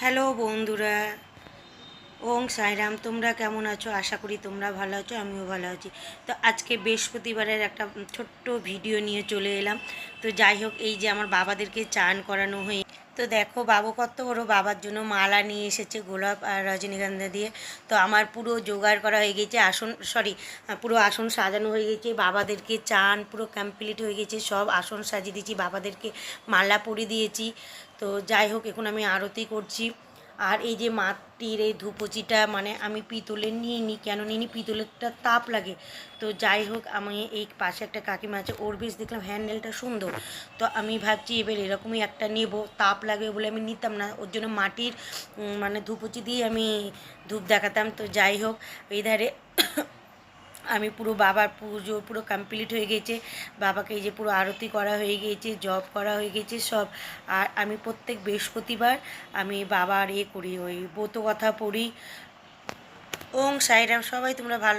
Hello বন্ধুরা, ওং সাইরাম। তোমরা কেমন আছো? আশা করি তোমরা ভালো আছো, আমিও ভালো আছি। তো আজকে বৃহস্পতিবারের একটা ছোট্ট ভিডিও নিয়ে চলে এলাম। তো যাই হোক, এই যে আমার বাবাদেরকে চান করানো হয়ে, তো দেখো বাবু কত বড় বাবার জন্য মালা নিয়ে এসেছে গোলাপ আর রজনীগন্ধা দিয়ে। তো আমার পুরো জোগাড় করা হয়ে গেছে, পুরো আসন সাজানো হয়ে গেছে, বাবাদেরকে চান পুরো কমপ্লিট হয়ে গেছে, সব আসন সাজিয়ে দিয়েছি, বাবাদেরকে মালা পরিয়ে দিয়েছি। তো যাই হোক, এখন আমি আরতি করছি। আর এই যে মাটির এই ধুপচিটা মানে আমি পিতলের নিইনি, কেন নিইনি, পিতলেরটা তাপ লাগে। তো যাই হোক, আমি এই পাশে একটা কাকিমা আছে, ওর বেশ দেখলাম হ্যান্ডেলটা সুন্দর। তো আমি ভাবছি এবার এরকমই একটা নেব, তাপ লাগবে বলে আমি নিতাম না, ওর জন্য মাটির মানে ধুপচি দিয়ে আমি ধূপ দেখাতাম। তো যাই হোক, এই ধারে আমি পুরো বাবার পুজো পুরো কমপ্লিট হয়ে গেছে, বাবাকে এই যে পুরো আরতি করা হয়ে গিয়েছে, জপ করা হয়ে গেছে সব। আর আমি প্রত্যেক বৃহস্পতিবার আমি বাবার করি, ওই ব্রত কথা পড়ি। ওং সাইরাম। সবাই তোমরা ভালো